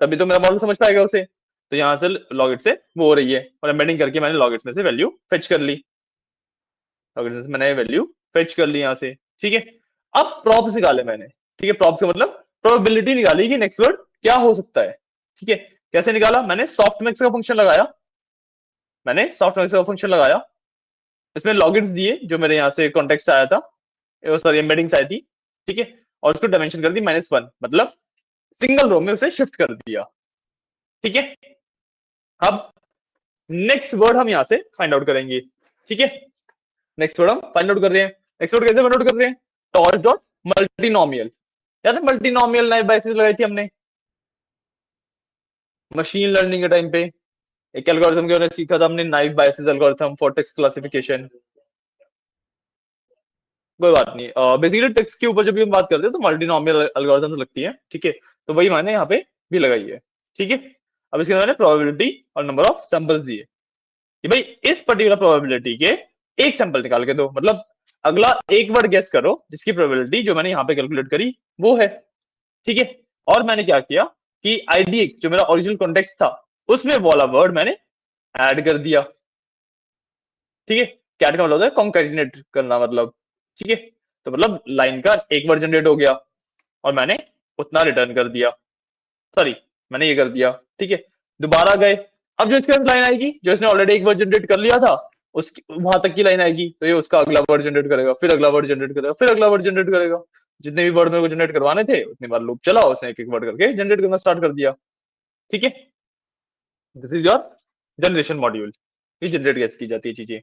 तभी तो मेरा मॉडल समझ पाएगा उसे। तो यहाँ से लॉगिट से वो हो रही है और एम्बेडिंग करके मैंने लॉगिट्स में से वैल्यू फेच कर ली। लॉगिट्स में से मैंने वैल्यू फेच कर ली यहाँ से। ठीक है। अब प्रॉप्स निकाले मैंने। ठीक है। प्रॉप्स का मतलब प्रोबेबिलिटी निकाली कि नेक्स्ट वर्ड क्या हो सकता है। ठीक है। कैसे निकाला? मैंने सॉफ्ट मैक्स का फंक्शन लगाया। मैंने सॉफ्ट मैक्स का फंक्शन लगाया, इसमें लॉगिट्स दिए जो मेरे यहाँ से कॉन्टेक्स्ट आया था, सॉरी एम्बेडिंग्स आई थी। ठीक है। और उसको डायमेंशन कर दी -1, मतलब सिंगल रो में उसे शिफ्ट कर दिया। ठीक है। अब नेक्स्ट वर्ड हम यहां से फाइंड आउट करेंगे। ठीक है। नेक्स्ट वर्ड हम फाइंड आउट कर रहे हैं। नेक्स्ट वर्ड कैसे फाइंड आउट कर रहे हैं? Torch dot multinomial. याद है मल्टीनोमियल नाइफ बायसेस लगाई थी हमने मशीन लर्निंग के टाइम पे? एक एल्गोरिथम के बारे में सीखा था हमने, knife biases algorithm for text classification. कोई बात नहीं, बेसिकली टेक्स्ट के ऊपर जब भी हम बात करते हैं तो मल्टीनोमियल एल्गोरिथम लगती है। ठीक है। तो वही मैंने यहाँ पे भी लगाई है। ठीक है। अब इसके अंदर मैंने प्रोबेबिलिटी और नंबर ऑफ सैंपल्स दिए कि भाई इस पर्टिकुलर प्रोबेबिलिटी के एक सैंपल निकाल के दो, मतलब अगला एक वर्ड गेस करो जिसकी प्रोबेबिलिटी जो मैंने यहाँ पे कैलकुलेट करी वो है। ठीक है। और मैंने क्या किया कि आईडी जो मेरा ओरिजिनल कॉन्टेक्स्ट था उसमें वो वाला वर्ड मैंने ऐड कर दिया। ठीक है। कैट का मतलब होता है कॉन्कैटिनेट करना, मतलब ठीक है। तो मतलब लाइन का एक वर्ड जनरेट हो गया और मैंने उतना रिटर्न कर दिया, सॉरी मैंने ये कर दिया। ठीक है। दोबारा गए, अब जो इसके अंदर लाइन आएगी जो इसने ऑलरेडी एक वर्ड जनरेट कर लिया था उसकी वहां तक की लाइन आएगी, तो ये उसका अगला वर्ड जनरेट करेगा, फिर अगला वर्ड जनरेट करेगा, फिर अगला वर्ड जनरेट करेगा। जितने भी वर्ड मेरे को जनरेट करवाने थे उतनी बार लूप चला, उसने एक एक वर्ड करके जनरेट करना स्टार्ट कर दिया। ठीक है। This is your generation module. ये जनरेट कैसे की जाती है चीजें।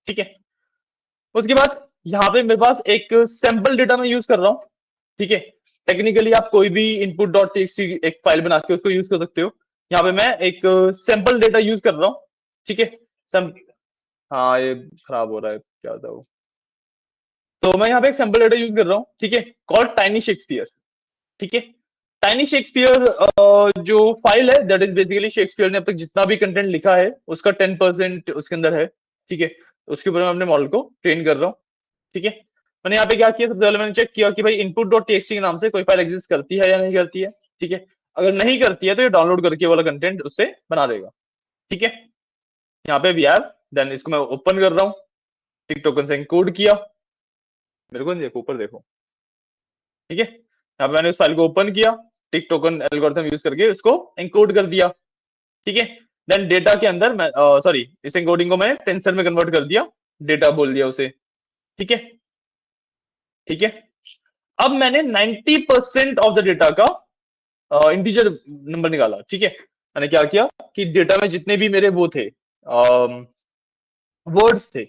ठीक है। उसके बाद यहाँ पे मेरे पास एक सैंपल डेटा मैं यूज कर रहा हूँ। ठीक है। टेक्निकली आप कोई भी इनपुट डॉट टीएक्सटी एक फाइल बना के उसको यूज कर सकते हो। यहाँ पे मैं एक सैंपल डेटा यूज कर रहा हूँ, ठीक है। सम हाँ, ये खराब हो रहा है, क्या था वो। तो मैं यहाँ पे एक सैंपल डेटा यूज कर रहा हूँ, ठीक है, कॉल्ड टाइनी शेक्सपियर, ठीक है। टाइनी शेक्सपियर जो फाइल है, दैट इज बेसिकली शेक्सपियर ने अब तक जितना भी कंटेंट लिखा है उसका 10% उसके अंदर है, ठीक है। उसके ऊपर मैं अपने मॉडल को ट्रेन कर रहा हूँ, ठीक है। मैंने यहाँ पे क्या किया, सबसे पहले मैंने चेक किया कि भाई इनपुट डॉट टीएक्सटी के नाम से कोई फाइल एग्जिस्ट करती है या नहीं करती है, ठीक है। अगर नहीं करती है तो ये डाउनलोड करके वाला कंटेंट उससे बना देगा, ठीक है। यहाँ पे वी आर, देन इसको मैं ओपन कर रहा हूँ, टिक टोकन से एनकोड किया, मेरे को नहीं देखो, ऊपर देखो, ठीक है। यहाँ पे मैंने उस फाइल को ओपन किया, टिक टोकन एल्गोरिथम यूज करके उसको एनकोड कर दिया, ठीक है। देन डेटा के अंदर मैं सॉरी, इस एनकोडिंग को मैं टेंसर में कन्वर्ट कर दिया, डेटा बोल दिया उसे, ठीक है, ठीक है। अब मैंने 90% ऑफ द डेटा का इंटीजर नंबर निकाला, ठीक है। मैंने क्या किया कि डेटा में जितने भी मेरे वो थे, वर्ड्स थे,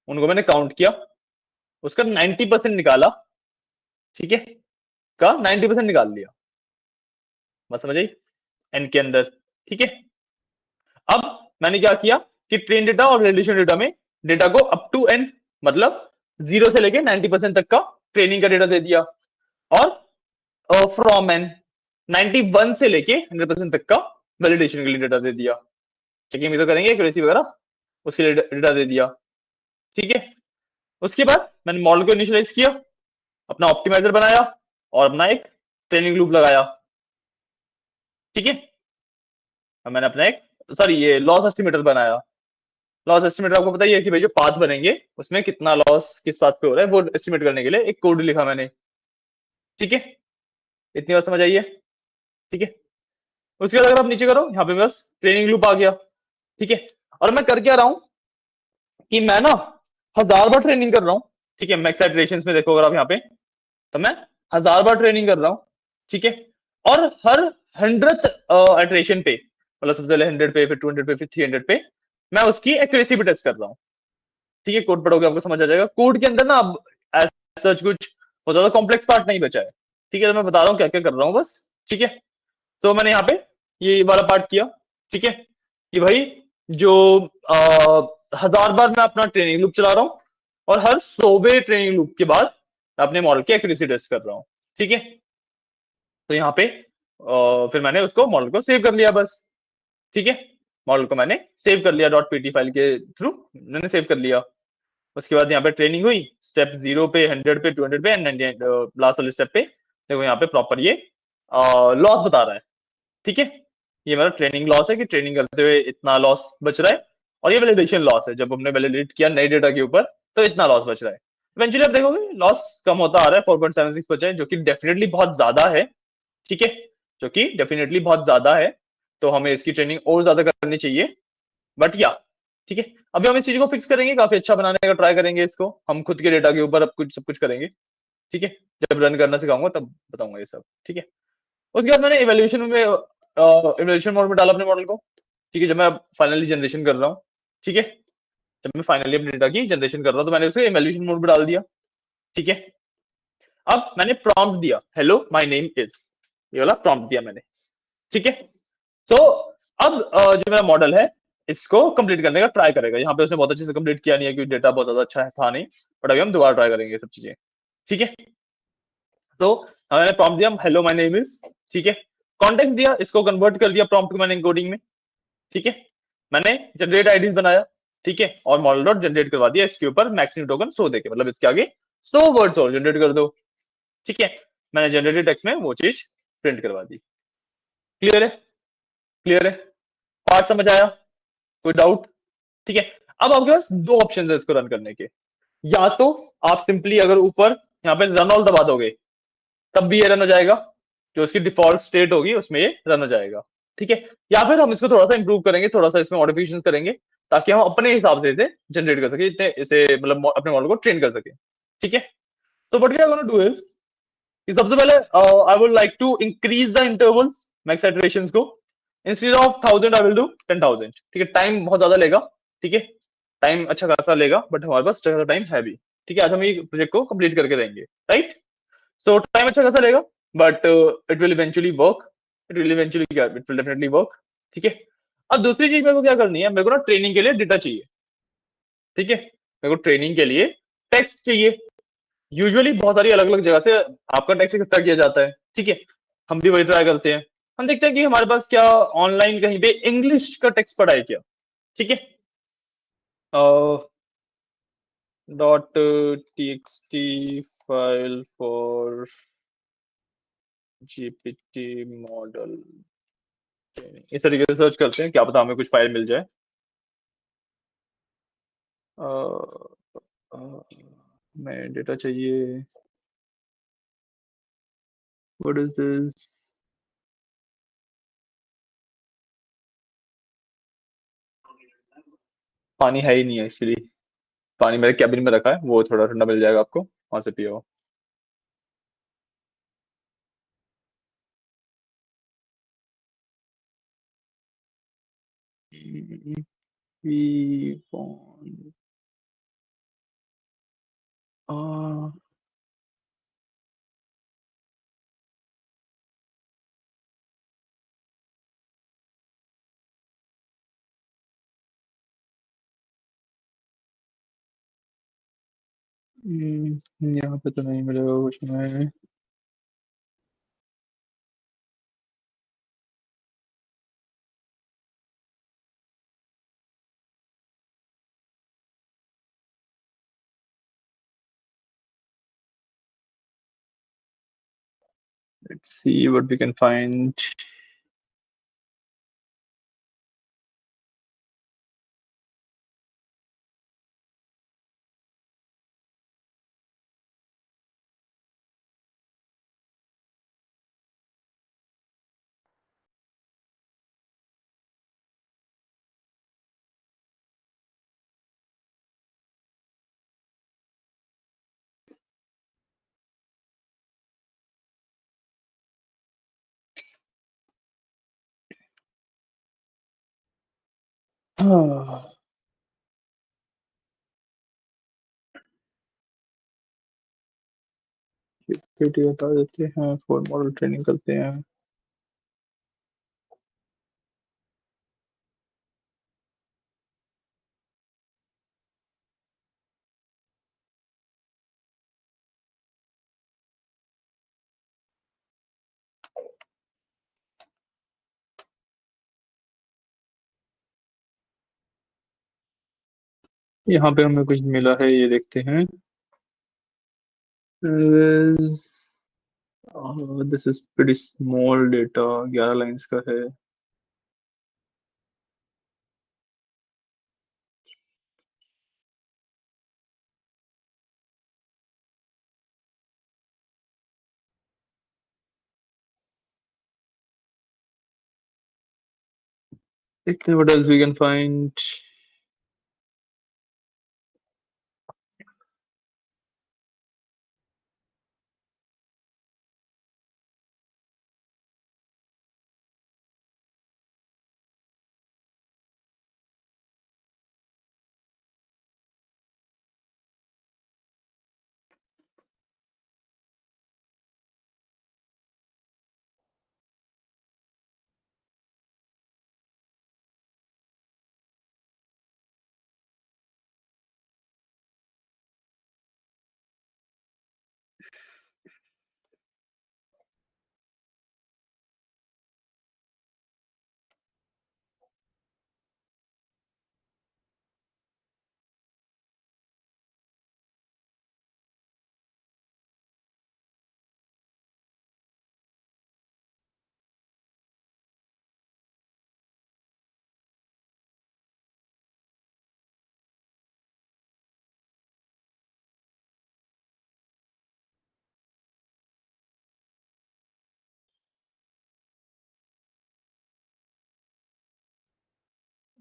उनको मैंने काउंट किया, उसका 90% निकाला, ठीक है, का 90% निकाल लिया, बात समझ आई, एन के अंदर, ठीक है। अब मैंने क्या किया कि ट्रेन डेटा और वैलिडेशन डेटा में डेटा को अप टू एन, मतलब 0 से लेके 90% तक का ट्रेनिंग का डेटा दे दिया, और फ्रॉम एन 91 से लेके 100% तक का वैलिडेशन के लिए डेटा दे दिया, चेकिंग भी तो करेंगे एक्यूरेसी वगैरह, उसके लिए डेटा दे दिया, ठीक है। उसके बाद मैंने मॉडल को इनिशियलाइज किया, अपना ऑप्टिमाइजर बनाया और अपना एक ट्रेनिंग लूप लगाया, ठीक है। अब मैंने अपना एक, सॉरी, ये लॉस एस्टिमेटर बनाया। लॉस एस्टिमेटर आपको पता ही है कि भाई जो पाथ बनेंगे उसमें कितना लॉस किस पाथ पे हो रहा है वो एस्टिमेट करने के लिए एक कोड लिखा मैंने, ठीक है। इतनी बात समझ आई है, ठीक है। उसके बाद अगर आप नीचे करो, यहाँ पे बस ट्रेनिंग लूप आ गया, ठीक है। और मैं कर क्या रहा हूँ कि मैं ना 1000 बार ट्रेनिंग कर रहा हूँ, ठीक है। मैक्स इटरेशंस में देखो अगर आप यहाँ पे, तो मैं 1000 बार ट्रेनिंग कर रहा हूँ, ठीक है। और हर 100th इटरेशन पे, मतलब सबसे पहले 100 पे, फिर 200 पे, फिर 300 पे, मैं उसकी एक्यूरेसी भी टेस्ट कर रहा हूँ, ठीक है। कोड पढ़ोगे आपको समझ आ जाएगा। कोड के अंदर ना अब सच कुछ बहुत ज्यादा कॉम्प्लेक्स पार्ट नहीं बचा है, ठीक है। तो मैं बता रहा हूँ क्या क्या कर रहा हूँ बस, ठीक है। तो मैंने यहाँ पे ये वाला पार्ट किया, ठीक है, कि भाई जो 1000 बार मैं अपना ट्रेनिंग लूप चला रहा हूँ, और हर 100वें ट्रेनिंग लूप के बाद अपने मॉडल की एक्यूरेसी टेस्ट कर रहा हूँ, ठीक है। तो यहाँ पे फिर मैंने उसको मॉडल को सेव कर लिया बस, ठीक है। मॉडल को मैंने सेव कर लिया डॉट पीटी फाइल के थ्रू, मैंने सेव कर लिया। उसके बाद यहाँ पे ट्रेनिंग हुई, स्टेप 0 पे, 100 पे, 200 पे एंड 99 लास्ट वाले स्टेप पे देखो यहाँ पे प्रॉपर ये लॉस बता रहा है, ठीक है। ये मेरा ट्रेनिंग लॉस है कि ट्रेनिंग करते हुए इतना लॉस बच रहा है, और ये वैलिडेशन लॉस है, जब हमने वैलिडेट किया नए डेटा के ऊपर तो इतना लॉस बच रहा है। इवेंचुअली आप देखोगे लॉस कम होता आ रहा है, 4.76 बचा है, जो कि डेफिनेटली बहुत ज्यादा है, ठीक है, जो कि डेफिनेटली बहुत ज्यादा है। तो हमें इसकी ट्रेनिंग और ज्यादा करनी चाहिए, बट या ठीक है। अभी हम इस चीज को फिक्स करेंगे, काफी अच्छा बनाने का ट्राई करेंगे इसको, हम खुद के डेटा के ऊपर अब कुछ सब कुछ करेंगे, ठीक है। जब रन करना सिखाऊंगा तब बताऊंगा ये सब, ठीक है। उसके बाद मैंने इवेल्यूशन मोड में डाला अपने मॉडल को, ठीक है। जब मैं फाइनली जनरेशन कर रहा हूँ, ठीक है, जब मैं फाइनली अपने डेटा की जनरेशन कर रहा हूँ तो मैंने उसे इवेल्यूशन मोड में डाल दिया, ठीक है। अब मैंने प्रॉम्प्ट दिया, हेलो माय नेम इज, ये वाला प्रॉम्प्ट दिया मैंने, ठीक है। सो अब जो मेरा मॉडल है इसको कंप्लीट करने का ट्राई करेगा। यहाँ पे उसने बहुत अच्छे से कंप्लीट किया नहीं है क्योंकि डेटा बहुत ज्यादा अच्छा है था नहीं, बट अभी हम दोबारा ट्राई करेंगे ये सब चीजें, ठीक है। तो मैंने प्रॉम्प्ट दिया हेलो माय नेम इज, ठीक है। कॉन्टेक्स्ट दिया, इसको कन्वर्ट कर दिया प्रॉम्प्ट को मैंने एन्कोडिंग में, ठीक है। मैंने जनरेट आईडीज बनाया, ठीक है, और मॉडल डॉट जनरेट करवा दिया इसके ऊपर मैक्सिमम टोकन 100 देके, मतलब इसके आगे 100 वर्ड्स और जनरेट कर दो, ठीक है। मैंने जनरेटेड टेक्स्ट में वो चीज प्रिंट करवा दी। क्लियर है, क्लियर है, पार्ट समझ आया, कोई डाउट, ठीक है। अब आपके पास दो ऑप्शन है इसको रन करने के, या तो आप सिंपली अगर ऊपर यहाँ पे रन ऑल दबा दोगे तब भी ये रन हो जाएगा, जो इसकी डिफॉल्ट स्टेट होगी उसमें ये रन हो जाएगा, ठीक है। या फिर हम इसको थोड़ा सा इंप्रूव करेंगे, थोड़ा सा इसमें मॉडिफिकेशन करेंगे ताकि हम अपने हिसाब से इसे जनरेट कर सके, इतने इसे मतलब अपने मॉडल को ट्रेन कर सके, ठीक है। तो what we are gonna do is कि सबसे पहले I would like to increase the intervals max iterations को, instead of 1000 I will do 10,000, ठीक है। टाइम बहुत ज्यादा लेगा, ठीक है, टाइम अच्छा खासा लेगा, बट हमारे पास अच्छा खासा टाइम है भी, ठीक है। आज हम ये प्रोजेक्ट को कंप्लीट करके देंगे, राइट। सो टाइम अच्छा खासा लेगा, but it will eventually work, it will eventually क्या, इट विल डेफिनेटली वर्क। ठीक है। अब दूसरी चीज मेरे को क्या करनी है, मेरे को ना ट्रेनिंग के लिए डेटा चाहिए। ठीक है, मेरे को ट्रेनिंग के लिए टेक्स्ट चाहिए। यूजुअली बहुत सारी अलग अलग जगह से आपका टेक्स्ट इकट्ठा किया जाता है। ठीक है, हम भी वही ट्राई करते हैं। हम देखते हैं कि हमारे पास क्या ऑनलाइन कहीं पे इंग्लिश का टेक्स्ट पड़ा है क्या। ठीक है, dot T x T file for GPT model training, इस तरीके से सर्च करते हैं, क्या पता हमें कुछ फाइल मिल जाए। अ, अ, मैं डेटा चाहिए। What is this? पानी है ही नहीं है एक्चुअली। पानी मेरे कैबिन में रखा है, वो थोड़ा ठंडा मिल जाएगा आपको, वहां से पियो। We want, uh, यहाँ पे तो नहीं मिलेगा कुछ में। Let's see what we can find. हाँ, पीटी बता देते हैं, फोर मॉडल ट्रेनिंग करते हैं। यहाँ पे हमें कुछ मिला है, ये देखते हैं। This is pretty small data, 11 lines का है। देखते हैं what else we can find.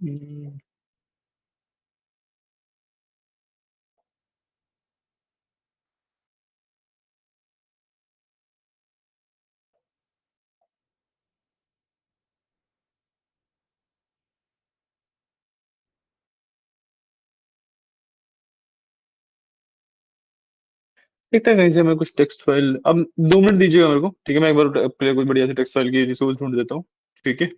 हम्म, देखते हैं कहीं से मैं कुछ टेक्स्ट फाइल, अब 2 मिनट दीजिएगा मेरे को, ठीक है, मैं एक बार पहले कोई बढ़िया सी टेक्स्ट फाइल की रिसोर्स ढूंढ देता हूँ। ठीक है।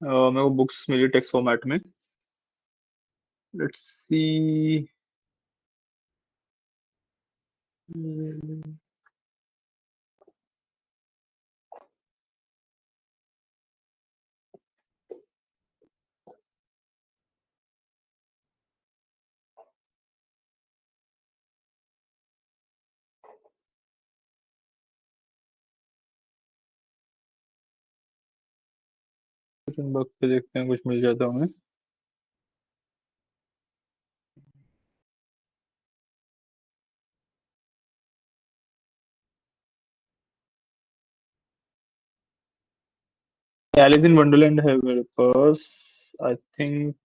मेरे को बुक्स मिली टेक्स्ट फॉर्मेट में। Let's see. वक्त पे देखते हैं कुछ मिल जाता हमें। एलिस इन वंडरलैंड है मेरे पास, I think.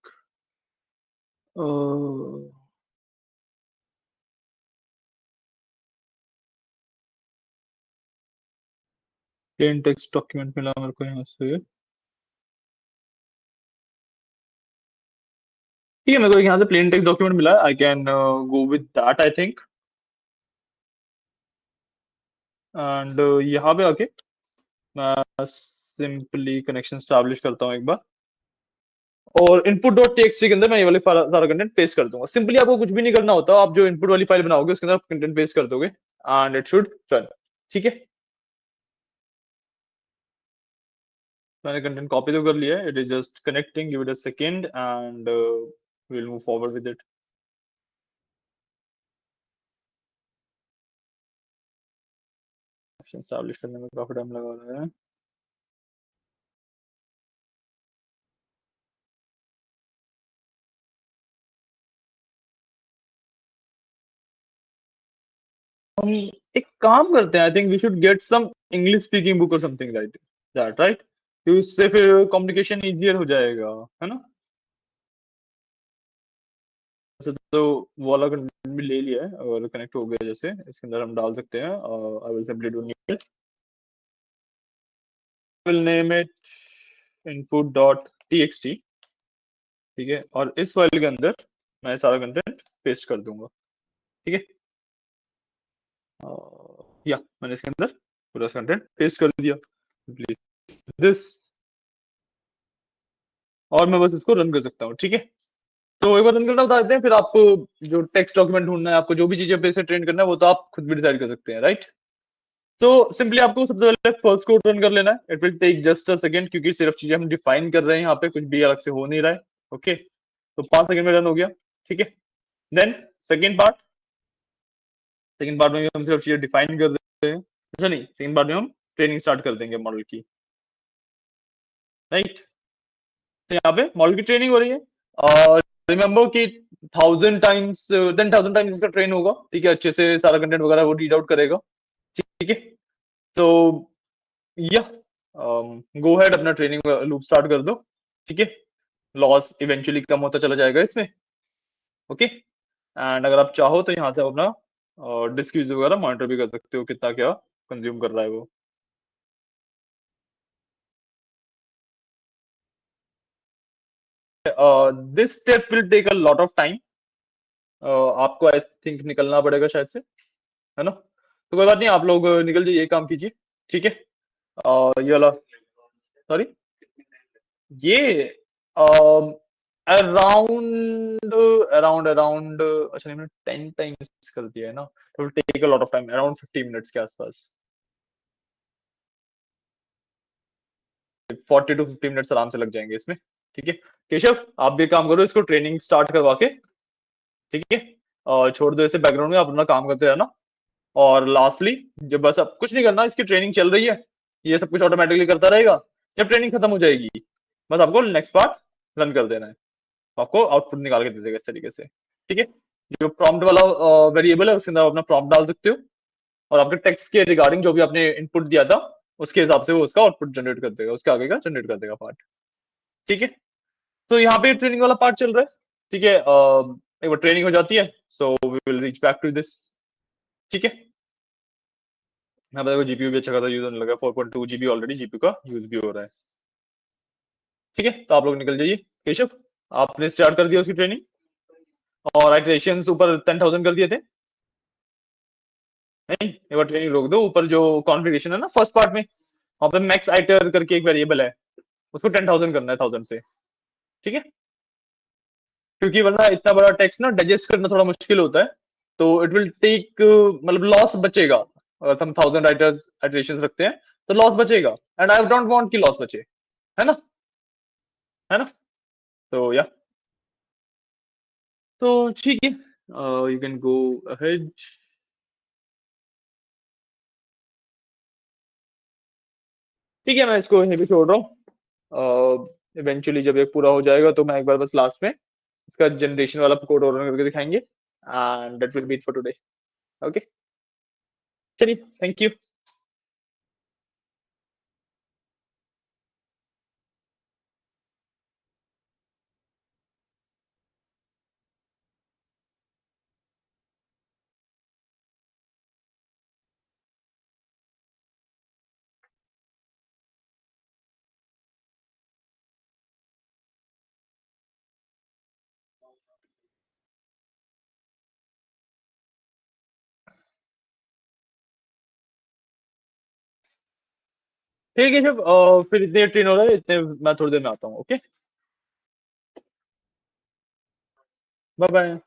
Plain text document मिला मेरे को यहाँ से। ठीक है, मेरे को यहाँ से प्लेन टेक्स्ट डॉक्यूमेंट मिला, I can go with that I think. And यहाँ पे आके मैं सिंपली कनेक्शन स्टैब्लिश करता हूँ एक बार, और इनपुट डॉट टीएक्सटी के अंदर मैं ये वाले सारा कंटेंट पेस्ट कर दूंगा। सिंपली आपको कुछ भी नहीं करना होता, आप जो इनपुट वाली फाइल बनाओगे उसके अंदर कंटेंट पेस्ट कर दोगे एंड इट शुड रन। ठीक है, मैंने कंटेंट कॉपी तो कर लिया है, it is just connecting, give it a second and we'll move forward with it. Establish करने में काफी टाइम लगा रहा है। हम एक काम करते हैं, I think we should get some English speaking book और समथिंग लाइक दैट, राइट? तो उससे फिर कम्युनिकेशन इजियर हो जाएगा, है ना? वैसे तो वो वाला कंटेंट भी ले लिया है, और कनेक्ट हो गया, जैसे इसके अंदर हम डाल सकते हैं। I will simply do need, will name it input dot TXT. ठीक है, और इस फाइल के अंदर मैं सारा कंटेंट पेस्ट कर दूंगा। ठीक है, या मैंने इसके अंदर पूरा कंटेंट पेस्ट कर दिया, प्लीज दिस, और मैं बस इसको रन कर सकता हूँ। ठीक है, तो एक बार रन करना बता देते हैं, फिर आपको जो टेक्स्ट डॉक्यूमेंट ढूंढना है, आपको जो भी चीजें पे से ट्रेन करना है, वो तो आप खुद भी डिसाइड कर सकते हैं, राइट? तो सिंपली आपको सबसे पहले फर्स्ट कोड रन कर लेना है, it will take just a second, क्योंकि सिर्फ चीजें हम डिफाइन कर रहे हैं, यहाँ पे कुछ भी अलग से हो नहीं रहा है। ओके, तो 5 सेकंड में रन हो गया। ठीक है, then second part, second part में भी हम सिर्फ चीजें डिफाइन कर रहे हैं। अच्छा नहीं, सेकेंड पार्ट में हम ट्रेनिंग स्टार्ट कर देंगे मॉडल की, राइट? तो यहाँ पे मॉडल की ट्रेनिंग हो रही है, और रिमेंबर कि 1000 टाइम्स, 10,000 टाइम्स इसका ट्रेन होगा। ठीक है, अच्छे से सारा कंटेंट वगैरह वो रीड आउट करेगा। ठीक है, तो या गो हेड, अपना ट्रेनिंग लूप स्टार्ट कर दो। ठीक है, लॉस इवेंचुअली कम होता चला जाएगा इसमें। ओके, एंड अगर आप चाहो तो यहाँ से अपना डिस्क यूज वगैरह मॉनिटर भी कर सकते हो, कितना क्या कंज्यूम कर रहा है वो। This step will take a lot of time, आपको आई थिंक निकलना पड़ेगा शायद से, है ना? तो कोई बात नहीं, आप लोग निकल जाइए, काम कीजिए। ठीक है, ये वाला सॉरी, ये अराउंड अराउंड अच्छा नहीं, मैंने 10 टाइम्स कर दिया है ना, तो take a lot of time, around 50 minutes के आसपास। 40 to 50 मिनट्स आराम से लग जाएंगे इसमें। ठीक है केशव, आप भी काम करो, इसको ट्रेनिंग स्टार्ट करवा के, ठीक है, और छोड़ दो इसे बैकग्राउंड में, आप अपना काम करते रहना। और लास्टली, जब बस अब कुछ नहीं करना, इसकी ट्रेनिंग चल रही है, ये सब कुछ ऑटोमेटिकली करता रहेगा। जब ट्रेनिंग खत्म हो जाएगी, बस आपको नेक्स्ट पार्ट रन कर देना है, तो आपको आउटपुट निकाल के दे देगा इस तरीके से। ठीक है, जो प्रॉम्प्ट वाला वेरिएबल है, उसके अंदर आप अपना प्रॉम्प्ट डाल सकते हो, और आपके टेक्स्ट के रिगार्डिंग जो भी आपने इनपुट दिया था, उसके हिसाब से वो उसका आउटपुट जनरेट कर देगा, उसके आगे का जनरेट कर देगा पार्ट। ठीक है, तो यहाँ पे ट्रेनिंग वाला पार्ट चल रहा है। ठीक है, एक बार ट्रेनिंग हो जाती है, so we will reach back to this. ठीक है, यहाँ पे जीपीयू भी अच्छा खासा यूज होने लगा, 4.2 GB ऑलरेडी जीपीयू का यूज भी हो रहा है। ठीक है, तो आप लोग निकल जाइए। केशव, आपने स्टार्ट कर दिया उसकी ट्रेनिंग, और आइटरेशंस ऊपर 10,000 कर दिए थे। नहीं, एक बार ट्रेनिंग रोक दो, ऊपर जो कॉन्फ़िगरेशन है ना फर्स्ट पार्ट में, वहां पे मैक्स आइटर करके एक वेरिएबल है, उसको 10,000 करना है 1000 से। ठीक है, क्योंकि वरना इतना बड़ा टेक्स्ट ना डाइजेस्ट करना थोड़ा मुश्किल होता है, तो इट विल टेक, मतलब लॉस बचेगा अगर हम 1000 आइटरेशन रखते हैं, तो लॉस बचेगा, एंड आई डोंट वांट कि लॉस बचे, है ना, है ना, तो या, तो ठीक है, यू कैन गो अहेड। ठीक है, मैं इसको यहीं पे छोड़ रहा हूँ, इवेंचुअली जब ये पूरा हो जाएगा, तो मैं एक बार बस लास्ट में इसका जनरेशन वाला कोड और करके दिखाएंगे, and that will be it for today. Okay, चलिए, थैंक यू। ठीक है, जब फिर इतने ट्रेन हो रहा है, इतने मैं थोड़ी देर में आता हूँ। Okay, bye bye.